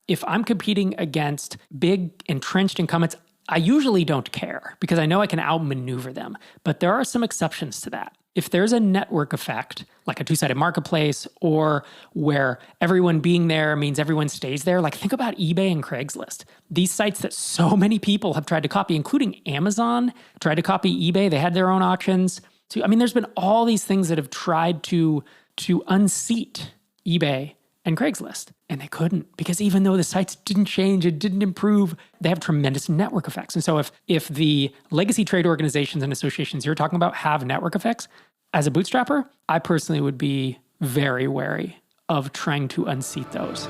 if I'm competing against big entrenched incumbents, I usually don't care because I know I can outmaneuver them. But there are some exceptions to that. If there's a network effect, like a two-sided marketplace, or where everyone being there means everyone stays there, like think about eBay and Craigslist. These sites that so many people have tried to copy, including Amazon, tried to copy eBay. They had their own auctions. So, I mean, there's been all these things that have tried to unseat eBay and Craigslist, and they couldn't, because even though the sites didn't change, it didn't improve, they have tremendous network effects. And so if the legacy trade organizations and associations you're talking about have network effects, as a bootstrapper, I personally would be very wary of trying to unseat those.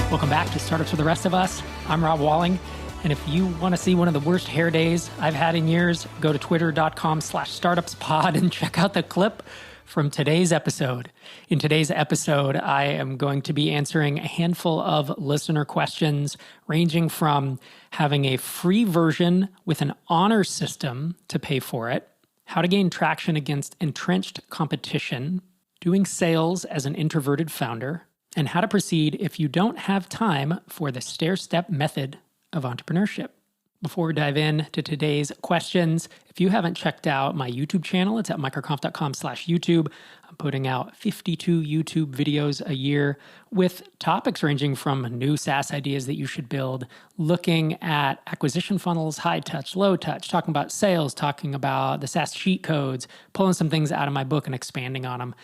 Welcome back to Startups for the Rest of Us. I'm Rob Walling. And if you want to see one of the worst hair days I've had in years, go to twitter.com/startupspod and check out the clip from today's episode. In today's episode, I am going to be answering a handful of listener questions, ranging from having a free version with an honor system to pay for it, how to gain traction against entrenched competition, doing sales as an introverted founder, and how to proceed if you don't have time for the Stair Step method of entrepreneurship. Before we dive into today's questions, if you haven't checked out my YouTube channel, it's at microconf.com/YouTube. I'm putting out 52 YouTube videos a year with topics ranging from new SaaS ideas that you should build, looking at acquisition funnels, high touch, low touch, talking about sales, talking about the SaaS cheat codes, pulling some things out of my book and expanding on them.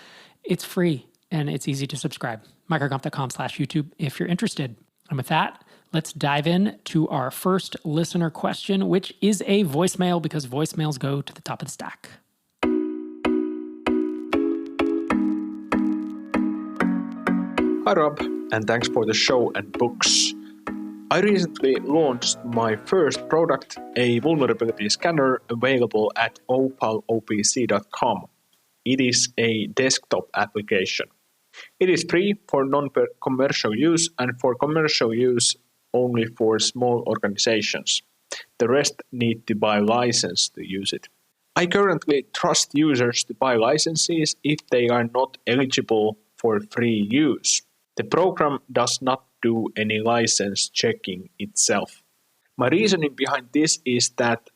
It's free and it's easy to subscribe. microconf.com/YouTube if you're interested. And with that, let's dive in to our first listener question, which is a voicemail because voicemails go to the top of the stack. Hi Rob, and thanks for the show and books. I recently launched my first product, a vulnerability scanner available at opalopc.com. It is a desktop application. It is free for non-commercial use and for commercial use only for small organizations. The rest need to buy a license to use it. I currently trust users to buy licenses if they are not eligible for free use. The program does not do any license checking itself. My reasoning behind this is that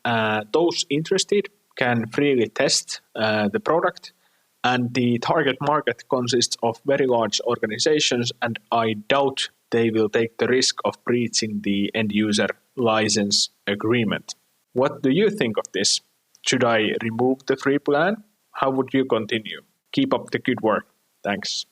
those interested can freely test the product, and the target market consists of very large organizations, and I doubt they will take the risk of breaching the end-user license agreement. What do you think of this? Should I remove the free plan? How would you continue? Keep up the good work. Thanks.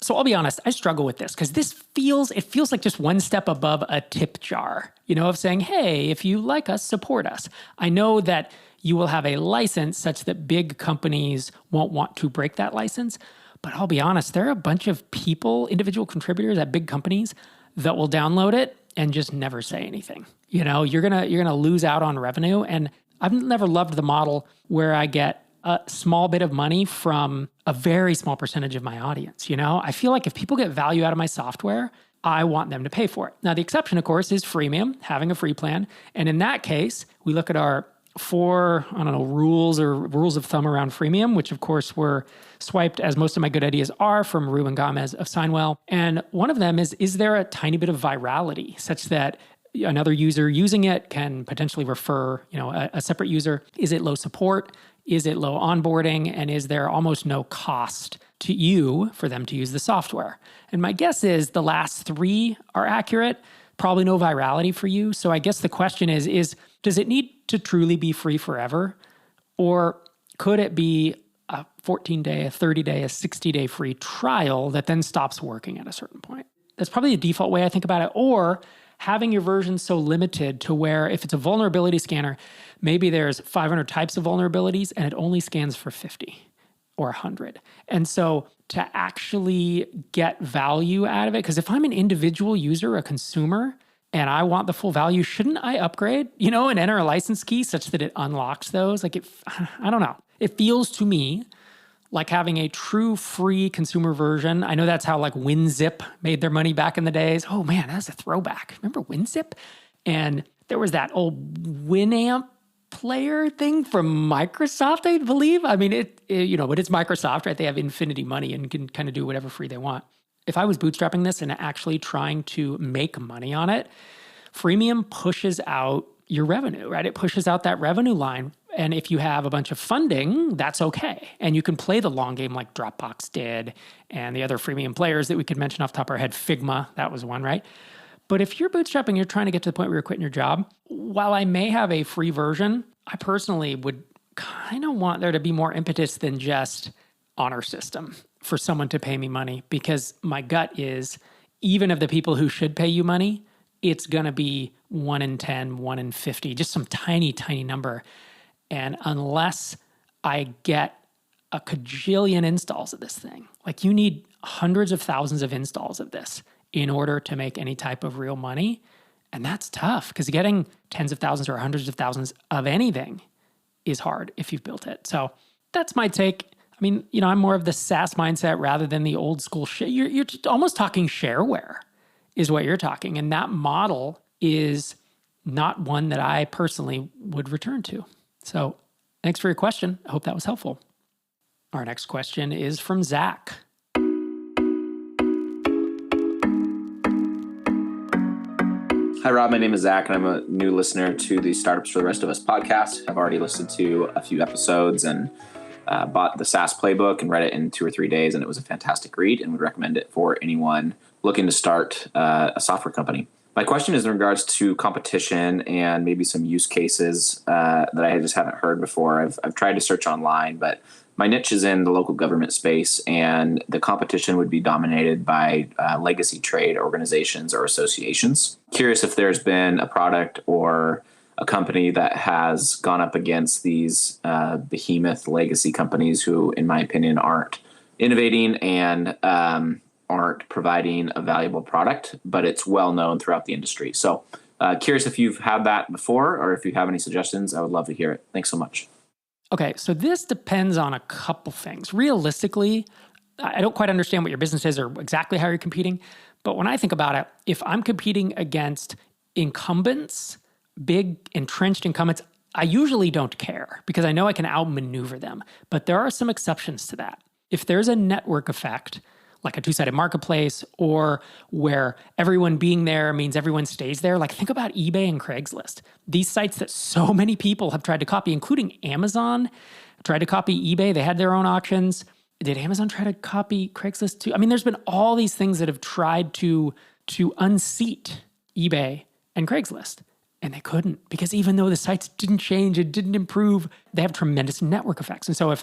So I'll be honest, I struggle with this because it feels like just one step above a tip jar, of saying, hey, if you like us, support us. I know that you will have a license such that big companies won't want to break that license. But I'll be honest, there are a bunch of people, individual contributors at big companies that will download it and just never say anything. You're gonna lose out on revenue. And I've never loved the model where I get a small bit of money from a very small percentage of my audience. I feel like if people get value out of my software, I want them to pay for it. Now, the exception, of course, is freemium, having a free plan. And in that case, we look at our 4, rules of thumb around freemium, which of course were swiped, as most of my good ideas are, from Ruben Gomez of Signwell. And one of them is there a tiny bit of virality such that another user using it can potentially refer, a separate user? Is it low support? Is it low onboarding? And is there almost no cost to you for them to use the software? And my guess is the last 3 are accurate. Probably no virality for you. So I guess the question is does it need to truly be free forever? Or could it be a 14-day, a 30-day, a 60-day free trial that then stops working at a certain point? That's probably the default way I think about it. Or having your version so limited to where if it's a vulnerability scanner, maybe there's 500 types of vulnerabilities and it only scans for 50 or 100. And so to actually get value out of it, because if I'm an individual user, a consumer, and I want the full value, shouldn't I upgrade, and enter a license key such that it unlocks those? I don't know. It feels to me like having a true free consumer version. I know that's how WinZip made their money back in the days. Oh man, that's a throwback. Remember WinZip? And there was that old Winamp player thing from Microsoft, I believe. I mean, but it's Microsoft, right? They have infinity money and can kind of do whatever free they want. If I was bootstrapping this and actually trying to make money on it, freemium pushes out your revenue, right? It pushes out that revenue line. And if you have a bunch of funding, that's okay. And you can play the long game like Dropbox did and the other freemium players that we could mention off the top of our head. Figma, that was one, right? But if you're bootstrapping, you're trying to get to the point where you're quitting your job, while I may have a free version, I personally would kind of want there to be more impetus than just honor system for someone to pay me money, because my gut is, even of the people who should pay you money, it's going to be 1 in 10, 1 in 50, just some tiny, tiny number. And unless I get a cajillion installs of this thing, like you need hundreds of thousands of installs of this in order to make any type of real money. And that's tough, because getting tens of thousands or hundreds of thousands of anything is hard if you've built it. So that's my take. I mean, I'm more of the SaaS mindset rather than the old school shit. You're almost talking shareware is what you're talking. And that model is not one that I personally would return to. So thanks for your question. I hope that was helpful. Our next question is from Zach. Hi, Rob. My name is Zach, and I'm a new listener to the Startups for the Rest of Us podcast. I've already listened to a few episodes and bought the SaaS playbook and read it in 2 or 3 days, and it was a fantastic read and would recommend it for anyone looking to start a software company. My question is in regards to competition and maybe some use cases that I just haven't heard before. I've tried to search online, but my niche is in the local government space, and the competition would be dominated by legacy trade organizations or associations. Curious if there's been a product or a company that has gone up against these behemoth legacy companies who, in my opinion, aren't innovating and aren't providing a valuable product, but it's well known throughout the industry. So curious if you've had that before, or if you have any suggestions. I would love to hear it. Thanks so much. Okay, so this depends on a couple things. Realistically, I don't quite understand what your business is or exactly how you're competing, but when I think about it, if I'm competing against incumbents, big entrenched incumbents, I usually don't care because I know I can outmaneuver them. But there are some exceptions to that. If there's a network effect, like a two-sided marketplace, or where everyone being there means everyone stays there. Like think about eBay and Craigslist. These sites that so many people have tried to copy, including Amazon, tried to copy eBay. They had their own auctions. Did Amazon try to copy Craigslist too? I mean, there's been all these things that have tried to unseat eBay and Craigslist. And they couldn't, because even though the sites didn't change, it didn't improve, they have tremendous network effects. And so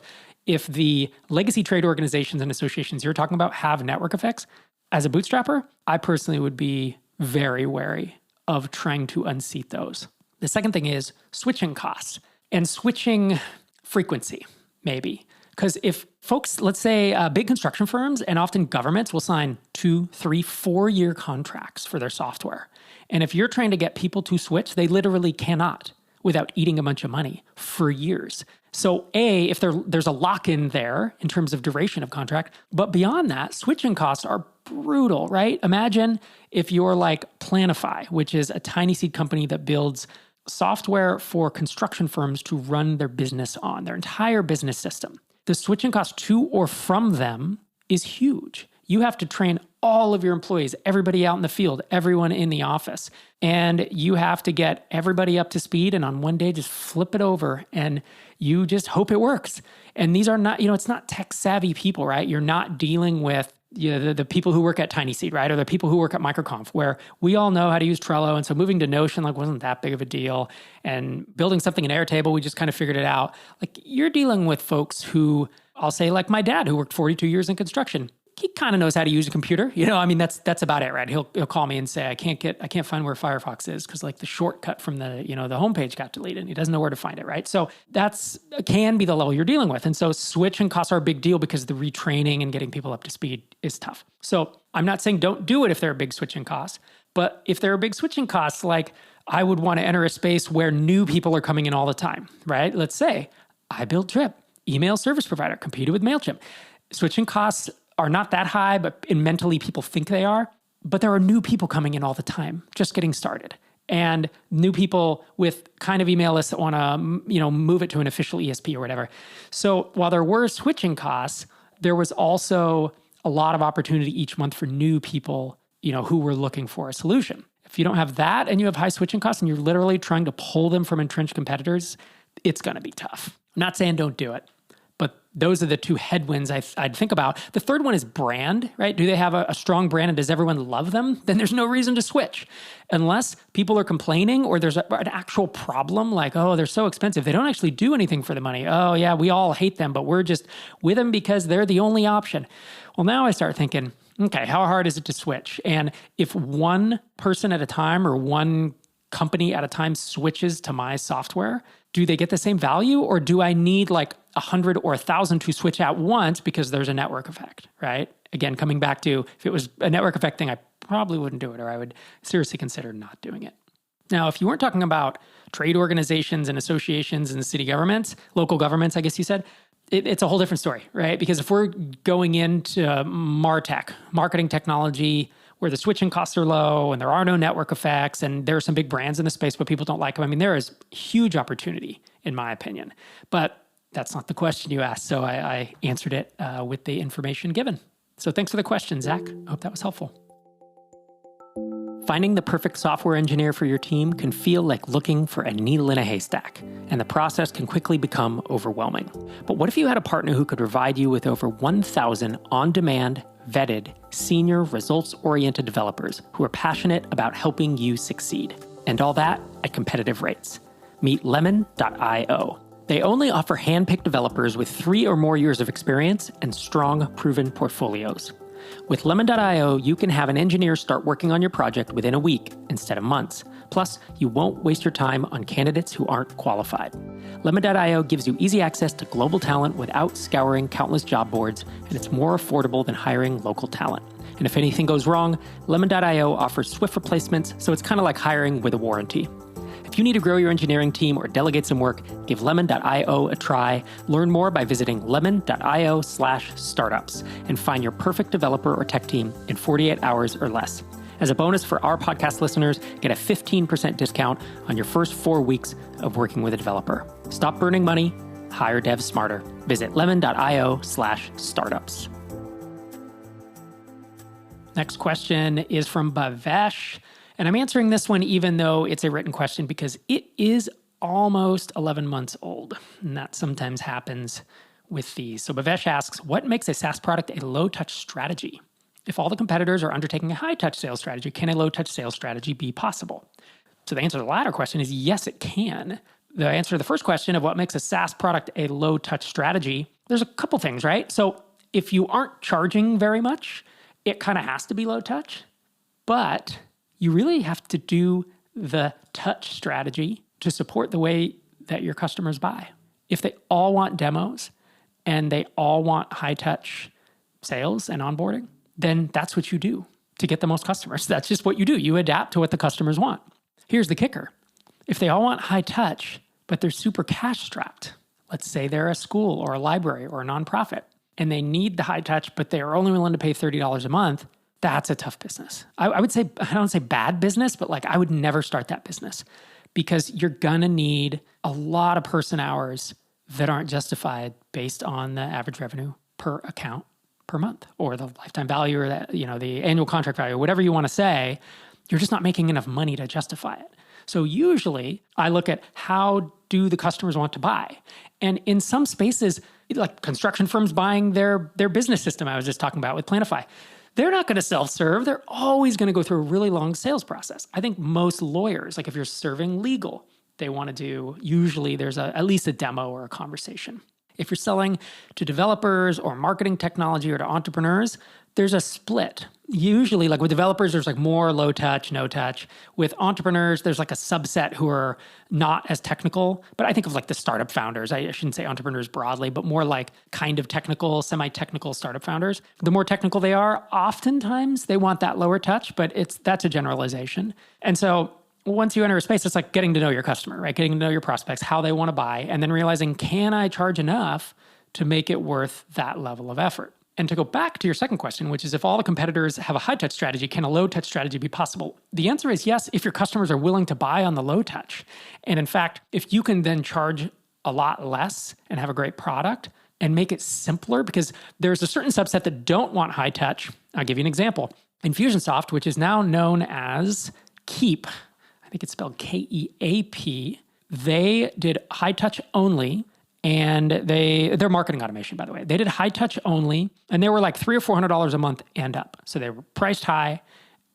if the legacy trade organizations and associations you're talking about have network effects, as a bootstrapper, I personally would be very wary of trying to unseat those. The second thing is switching costs and switching frequency, maybe. Because if folks, let's say big construction firms and often governments will sign 2, 3, 4-year contracts for their software. And if you're trying to get people to switch, they literally cannot without eating a bunch of money for years. So if there's a lock-in there in terms of duration of contract, but beyond that, switching costs are brutal, right? Imagine if you're like Planify, which is a tiny seed company that builds software for construction firms to run their business on, their entire business system. The switching cost to or from them is huge. You have to train all of your employees, everybody out in the field, everyone in the office. And you have to get everybody up to speed and on one day just flip it over and you just hope it works. And these are not, it's not tech savvy people, right? You're not dealing with the people who work at Tiny Seed, right? Or the people who work at MicroConf, where we all know how to use Trello. And so moving to Notion wasn't that big of a deal. And building something in Airtable, we just kind of figured it out. Like you're dealing with folks who, I'll say like my dad, who worked 42 years in construction. He kind of knows how to use a computer. That's about it, right? He'll call me and say, I can't find where Firefox is because like the shortcut from the homepage got deleted. He doesn't know where to find it, right? So that's can be the level you're dealing with. And so switching costs are a big deal because the retraining and getting people up to speed is tough. So I'm not saying don't do it if there are big switching costs, but if there are big switching costs, like I would want to enter a space where new people are coming in all the time, right? Let's say I built Drip, email service provider, competed with MailChimp. Switching costs are not that high, but mentally people think they are. But there are new people coming in all the time, just getting started. and new people with kind of email lists that want to, move it to an official ESP or whatever. So while there were switching costs, there was also a lot of opportunity each month for new people, who were looking for a solution. If you don't have that and you have high switching costs and you're literally trying to pull them from entrenched competitors, it's going to be tough. I'm not saying don't do it, but those are the two headwinds I'd think about. The third one is brand, right? Do they have a strong brand and does everyone love them? Then there's no reason to switch. Unless people are complaining or there's an actual problem like, oh, they're so expensive. They don't actually do anything for the money. Oh, yeah, we all hate them, but we're just with them because they're the only option. Well, now I start thinking, okay, how hard is it to switch? And if one person at a time or one company at a time switches to my software, do they get the same value, or do I need like 100 or 1,000 to switch at once because there's a network effect, right? Again, coming back to if it was a network effect thing, I probably wouldn't do it, or I would seriously consider not doing it. Now, if you weren't talking about trade organizations and associations and city governments, local governments, I guess you said, it's a whole different story, right? Because if we're going into MarTech, marketing technology, where the switching costs are low and there are no network effects and there are some big brands in the space, but people don't like them. I mean, there is huge opportunity, in my opinion. But that's not the question you asked, so I answered it with the information given. So thanks for the question, Zach. I hope that was helpful. Finding the perfect software engineer for your team can feel like looking for a needle in a haystack, and the process can quickly become overwhelming. But what if you had a partner who could provide you with over 1,000 on-demand, vetted, senior, results-oriented developers who are passionate about helping you succeed? And all that at competitive rates. Meet Lemon.io. They only offer hand-picked developers with 3 or more years of experience and strong, proven portfolios. With Lemon.io, you can have an engineer start working on your project within a week instead of months. Plus, you won't waste your time on candidates who aren't qualified. Lemon.io gives you easy access to global talent without scouring countless job boards, and it's more affordable than hiring local talent. And if anything goes wrong, Lemon.io offers swift replacements, so it's kind of like hiring with a warranty. If you need to grow your engineering team or delegate some work, give Lemon.io a try. Learn more by visiting lemon.io/startups and find your perfect developer or tech team in 48 hours or less. As a bonus for our podcast listeners, get a 15% discount on your first 4 weeks of working with a developer. Stop burning money, hire devs smarter. Visit lemon.io/startups. Next question is from Bhavesh. And I'm answering this one even though it's a written question because it is almost 11 months old. And that sometimes happens with these. So Bhavesh asks, what makes a SaaS product a low-touch strategy? If all the competitors are undertaking a high-touch sales strategy, can a low-touch sales strategy be possible? So the answer to the latter question is yes, it can. The answer to the first question of what makes a SaaS product a low-touch strategy, there's a couple things, right? So if you aren't charging very much, it kind of has to be low-touch. But you really have to do the touch strategy to support the way that your customers buy. If they all want demos and they all want high-touch sales and onboarding, then that's what you do to get the most customers. That's just what you do. You adapt to what the customers want. Here's the kicker. If they all want high-touch, but they're super cash-strapped, let's say they're a school or a library or a nonprofit, and they need the high-touch, but they are only willing to pay $30 a month, that's a tough business. I would say, I don't say bad business, but like I would never start that business because you're going to need a lot of person hours that aren't justified based on the average revenue per account per month or the lifetime value or that, the annual contract value, whatever you want to say. You're just not making enough money to justify it. So usually I look at how do the customers want to buy? And in some spaces, like construction firms buying their business system I was just talking about with Planify, they're not going to self-serve. They're always going to go through a really long sales process. I think most lawyers, like if you're serving legal, they want to do, usually there's at least a demo or a conversation. If you're selling to developers or marketing technology or to entrepreneurs, there's a split. Usually, like with developers, there's like more low touch, no touch. With entrepreneurs, there's like a subset who are not as technical. But I think of like the startup founders. I shouldn't say entrepreneurs broadly, but more like kind of technical, semi-technical startup founders. The more technical they are, oftentimes they want that lower touch, but that's a generalization. And so once you enter a space, it's like getting to know your customer, right? Getting to know your prospects, how they want to buy, and then realizing, can I charge enough to make it worth that level of effort? And to go back to your second question, which is if all the competitors have a high touch strategy, can a low touch strategy be possible? The answer is yes, if your customers are willing to buy on the low touch. And in fact, if you can then charge a lot less and have a great product and make it simpler, because there's a certain subset that don't want high touch. I'll give you an example. Infusionsoft, which is now known as Keep, I think it's spelled Keap, they did high touch only. And they're marketing automation, by the way. They did high touch only, and they were like $300 or $400 a month and up. So they were priced high,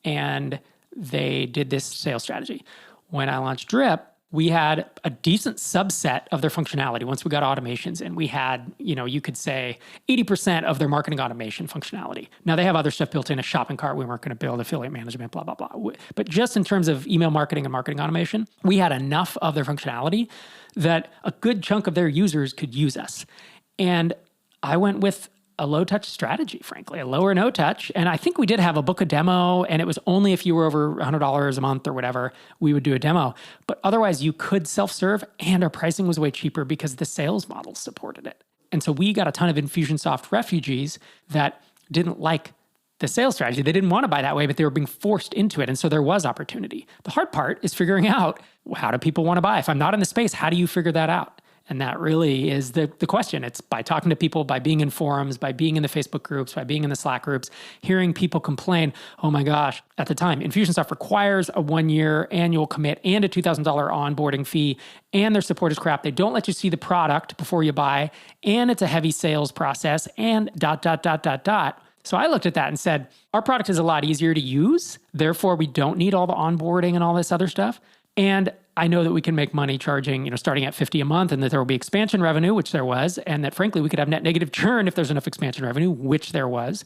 and they did this sales strategy. When I launched Drip, we had a decent subset of their functionality once we got automations, and we had, you could say 80% of their marketing automation functionality. Now they have other stuff built in, a shopping cart. We weren't going to build affiliate management, blah, blah, blah. But just in terms of email marketing and marketing automation, we had enough of their functionality that a good chunk of their users could use us. And I went with a low touch strategy, frankly, a low or no touch. And I think we did have a book a demo, and it was only if you were over $100 a month or whatever, we would do a demo. But otherwise you could self-serve, and our pricing was way cheaper because the sales model supported it. And so we got a ton of Infusionsoft refugees that didn't like the sales strategy. They didn't want to buy that way, but they were being forced into it. And so there was opportunity. The hard part is figuring out, how do people want to buy? If I'm not in the space, how do you figure that out? And that really is the question. It's by talking to people, by being in forums, by being in the Facebook groups, by being in the Slack groups, hearing people complain, oh my gosh, at the time, Infusionsoft requires a 1-year annual commit and a $2,000 onboarding fee, and their support is crap. They don't let you see the product before you buy, and it's a heavy sales process, and ... So I looked at that and said, our product is a lot easier to use. Therefore, we don't need all the onboarding and all this other stuff. And I know that we can make money charging, starting at $50 a month, and that there will be expansion revenue, which there was, and that frankly, we could have net negative churn if there's enough expansion revenue, which there was.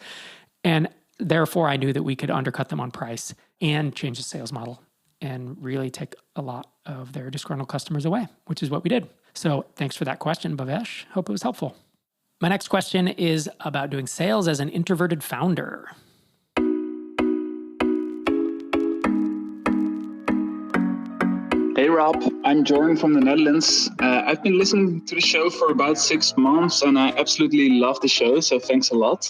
And therefore, I knew that we could undercut them on price and change the sales model and really take a lot of their disgruntled customers away, which is what we did. So thanks for that question, Bhavesh. Hope it was helpful. My next question is about doing sales as an introverted founder. Hey Rob, I'm Jordan from the Netherlands. I've been listening to the show for about 6 months, and I absolutely love the show, so thanks a lot.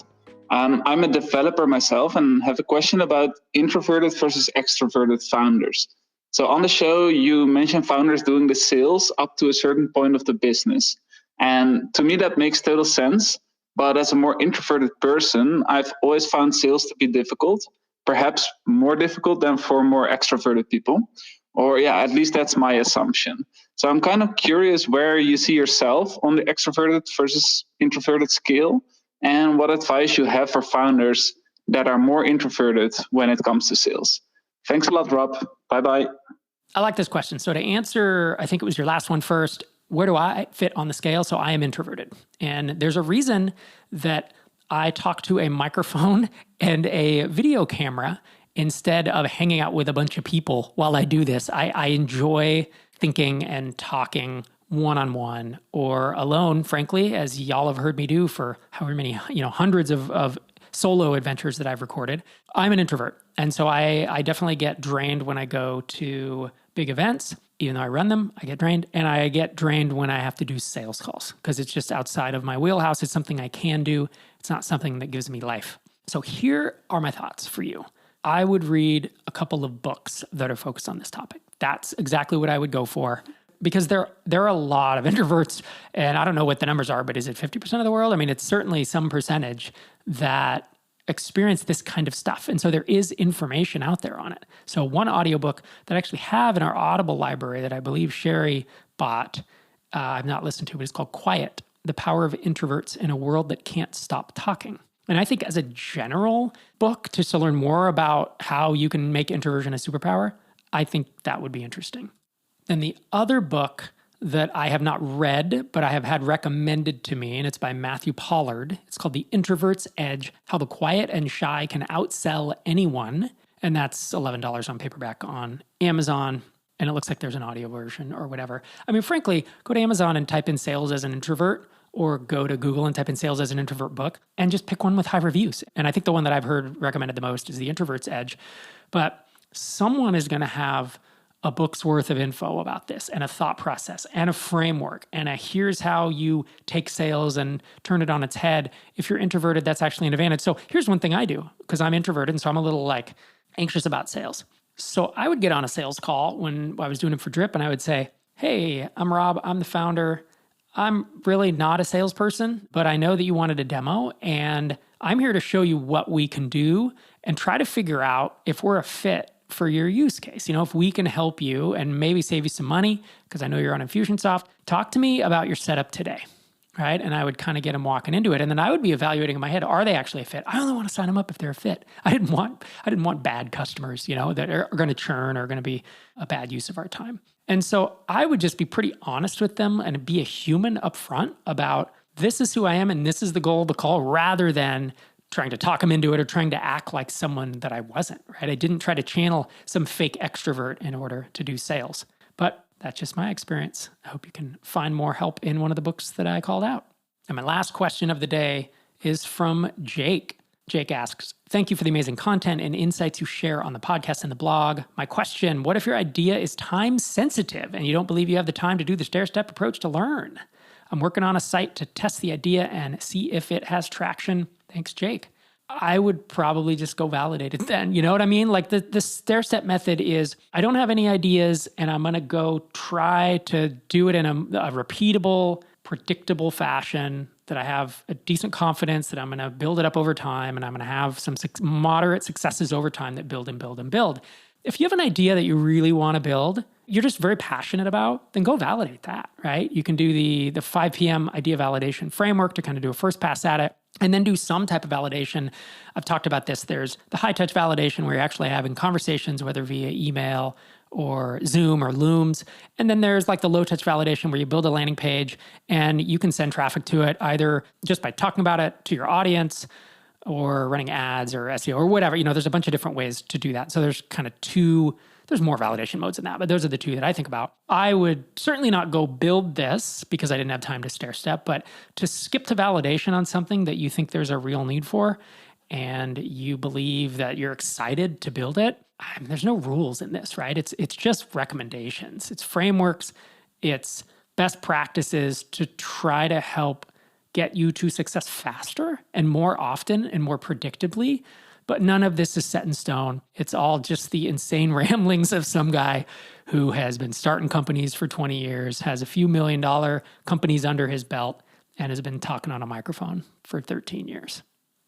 I'm a developer myself and have a question about introverted versus extroverted founders. So on the show, you mentioned founders doing the sales up to a certain point of the business. And to me, that makes total sense. But as a more introverted person, I've always found sales to be difficult, perhaps more difficult than for more extroverted people. Or at least that's my assumption. So I'm kind of curious where you see yourself on the extroverted versus introverted scale, and what advice you have for founders that are more introverted when it comes to sales. Thanks a lot, Rob. Bye-bye. I like this question. So to answer, I think it was your last one first, where do I fit on the scale? So I am introverted. And there's a reason that I talk to a microphone and a video camera instead of hanging out with a bunch of people while I do this. I enjoy thinking and talking one-on-one or alone, frankly, as y'all have heard me do for however many, hundreds of solo adventures that I've recorded. I'm an introvert. And so I definitely get drained when I go to big events. Even though I run them, I get drained. And I get drained when I have to do sales calls because it's just outside of my wheelhouse. It's something I can do. It's not something that gives me life. So here are my thoughts for you. I would read a couple of books that are focused on this topic. That's exactly what I would go for because there are a lot of introverts, and I don't know what the numbers are, but is it 50% of the world? I mean, it's certainly some percentage that experience this kind of stuff. And so there is information out there on it. So one audiobook that I actually have in our Audible library that I believe Sherry bought, I've not listened to, but it's called Quiet, The Power of Introverts in a World That Can't Stop Talking. And I think as a general book, just to learn more about how you can make introversion a superpower, I think that would be interesting. Then the other book that I have not read, but I have had recommended to me, and it's by Matthew Pollard. It's called The Introvert's Edge, How the Quiet and Shy Can Outsell Anyone. And that's $11 on paperback on Amazon. And it looks like there's an audio version or whatever. I mean, frankly, go to Amazon and type in sales as an introvert, or go to Google and type in sales as an introvert book, and just pick one with high reviews. And I think the one that I've heard recommended the most is The Introvert's Edge. But someone is going to have a book's worth of info about this and a thought process and a framework and here's how you take sales and turn it on its head. If you're introverted, that's actually an advantage. So here's one thing I do because I'm introverted and so I'm a little anxious about sales. So I would get on a sales call when I was doing it for Drip and I would say, hey, I'm Rob, I'm the founder. I'm really not a salesperson, but I know that you wanted a demo and I'm here to show you what we can do and try to figure out if we're a fit for your use case. If we can help you and maybe save you some money, because I know you're on Infusionsoft, talk to me about your setup today, right? And I would kind of get them walking into it. And then I would be evaluating in my head, are they actually a fit? I only want to sign them up if they're a fit. I didn't want bad customers, that are going to churn or going to be a bad use of our time. And so I would just be pretty honest with them and be a human upfront about this is who I am and this is the goal of the call, rather than trying to talk them into it or trying to act like someone that I wasn't, right? I didn't try to channel some fake extrovert in order to do sales. But that's just my experience. I hope you can find more help in one of the books that I called out. And my last question of the day is from Jake. Jake asks, thank you for the amazing content and insights you share on the podcast and the blog. My question, what if your idea is time sensitive and you don't believe you have the time to do the Stair Step approach to learn? I'm working on a site to test the idea and see if it has traction. Thanks, Jake. I would probably just go validate it then. You know what I mean? Like the Stair Step method is, I don't have any ideas and I'm going to go try to do it in a repeatable, predictable fashion that I have a decent confidence that I'm going to build it up over time and I'm going to have some moderate successes over time that build and build and build. If you have an idea that you really want to build, you're just very passionate about, then go validate that, right? You can do the 5 p.m. idea validation framework to kind of do a first pass at it and then do some type of validation. I've talked about this. There's the high touch validation where you're actually having conversations, whether via email or Zoom or Looms. And then there's like the low touch validation where you build a landing page and you can send traffic to it either just by talking about it to your audience or running ads or SEO or whatever. There's a bunch of different ways to do that. So there's kind of there's more validation modes than that, but those are the two that I think about. I would certainly not go build this because I didn't have time to Stair Step, but to skip to validation on something that you think there's a real need for and you believe that you're excited to build it, there's no rules in this, right? It's just recommendations. It's frameworks. It's best practices to try to help get you to success faster and more often and more predictably. But none of this is set in stone. It's all just the insane ramblings of some guy who has been starting companies for 20 years, has a few $1 million companies under his belt, and has been talking on a microphone for 13 years.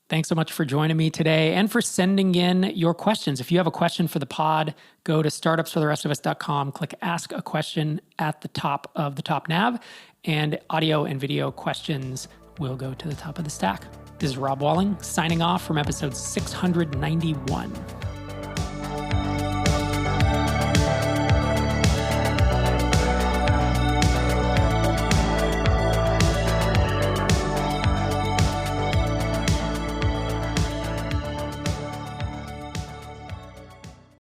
Thanks so much for joining me today and for sending in your questions. If you have a question for the pod, go to startupsfortherestofus.com, click Ask a Question at the top of the top nav, and audio and video questions will go to the top of the stack. This is Rob Walling signing off from episode 691.